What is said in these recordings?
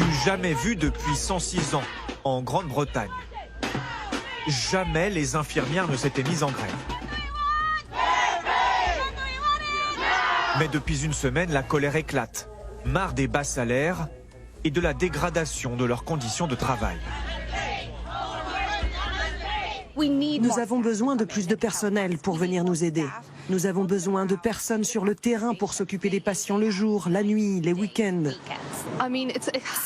Du jamais vu depuis 106 ans en Grande-Bretagne. Jamais les infirmières ne s'étaient mises en grève. Mais depuis une semaine, la colère éclate. Marre des bas salaires et de la dégradation de leurs conditions de travail. Nous avons besoin de plus de personnel pour venir nous aider. Nous avons besoin de personnes sur le terrain pour s'occuper des patients le jour, la nuit, les week-ends.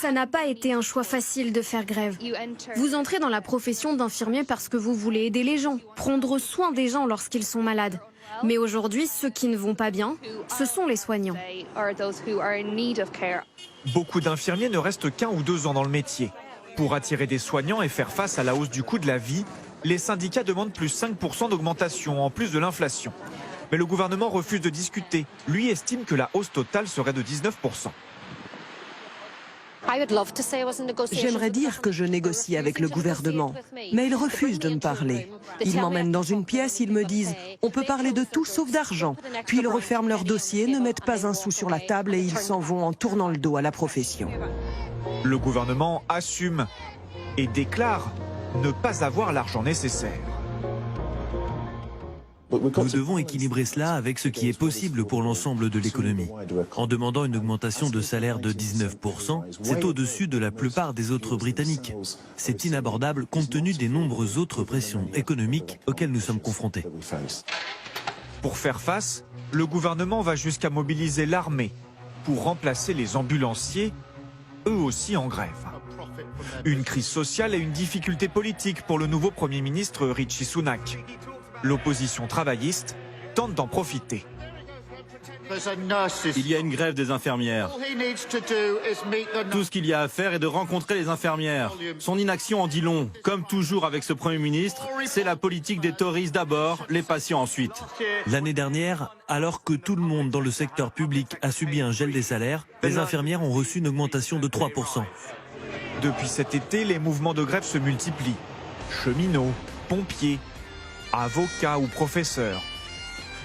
Ça n'a pas été un choix facile de faire grève. Vous entrez dans la profession d'infirmier parce que vous voulez aider les gens, prendre soin des gens lorsqu'ils sont malades. Mais aujourd'hui, ceux qui ne vont pas bien, ce sont les soignants. Beaucoup d'infirmiers ne restent qu'1 ou 2 ans dans le métier. Pour attirer des soignants et faire face à la hausse du coût de la vie, les syndicats demandent plus 5% d'augmentation, en plus de l'inflation. Mais le gouvernement refuse de discuter. Lui estime que la hausse totale serait de 19%. J'aimerais dire que je négocie avec le gouvernement, mais ils refusent de me parler. Ils m'emmènent dans une pièce, ils me disent « on peut parler de tout sauf d'argent ». Puis ils referment leur dossier, ne mettent pas un sou sur la table et ils s'en vont en tournant le dos à la profession. Le gouvernement assume et déclare ne pas avoir l'argent nécessaire. Nous devons équilibrer cela avec ce qui est possible pour l'ensemble de l'économie. En demandant une augmentation de salaire de 19%, c'est au-dessus de la plupart des autres Britanniques. C'est inabordable compte tenu des nombreuses autres pressions économiques auxquelles nous sommes confrontés. Pour faire face, le gouvernement va jusqu'à mobiliser l'armée pour remplacer les ambulanciers, eux aussi en grève. Une crise sociale et une difficulté politique pour le nouveau Premier ministre Rishi Sunak. L'opposition travailliste tente d'en profiter. Il y a une grève des infirmières. Tout ce qu'il y a à faire est de rencontrer les infirmières. Son inaction en dit long. Comme toujours avec ce Premier ministre, c'est la politique des Tories d'abord, les patients ensuite. L'année dernière, alors que tout le monde dans le secteur public a subi un gel des salaires, les infirmières ont reçu une augmentation de 3%. Depuis cet été, les mouvements de grève se multiplient. Cheminots, pompiers, avocats ou professeurs.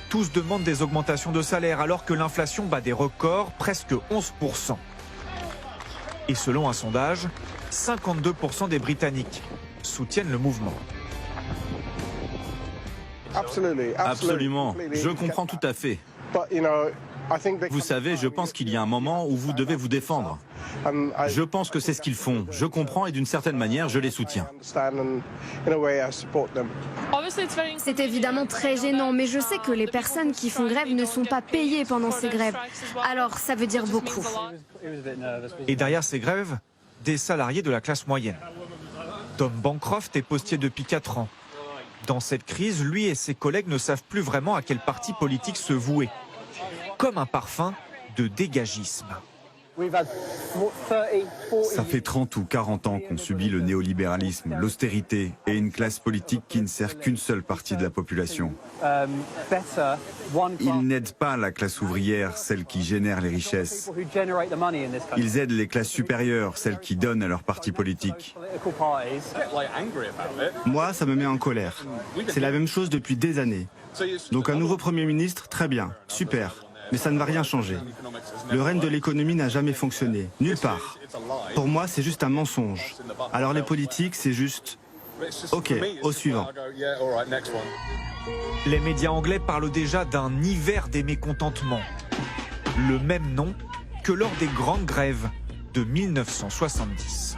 Tous demandent des augmentations de salaire alors que l'inflation bat des records, presque 11%. Et selon un sondage, 52% des Britanniques soutiennent le mouvement. Absolument, je comprends tout à fait. Vous savez, je pense qu'il y a un moment où vous devez vous défendre. Je pense que c'est ce qu'ils font. Je comprends et d'une certaine manière, je les soutiens. C'est évidemment très gênant, mais je sais que les personnes qui font grève ne sont pas payées pendant ces grèves. Alors ça veut dire beaucoup. Et derrière ces grèves, des salariés de la classe moyenne. Tom Bancroft est postier depuis 4 ans. Dans cette crise, lui et ses collègues ne savent plus vraiment à quel parti politique se vouer. Comme un parfum de dégagisme. Ça fait 30 ou 40 ans qu'on subit le néolibéralisme, l'austérité et une classe politique qui ne sert qu'une seule partie de la population. Ils n'aident pas la classe ouvrière, celle qui génère les richesses. Ils aident les classes supérieures, celles qui donnent à leur parti politique. Moi, ça me met en colère. C'est la même chose depuis des années. Donc un nouveau Premier ministre, très bien, super. Mais ça ne va rien changer. Le règne de l'économie n'a jamais fonctionné, nulle part. Pour moi, c'est juste un mensonge. Alors les politiques, c'est juste... Ok, au suivant. Les médias anglais parlent déjà d'un hiver des mécontentements. Le même nom que lors des grandes grèves de 1970.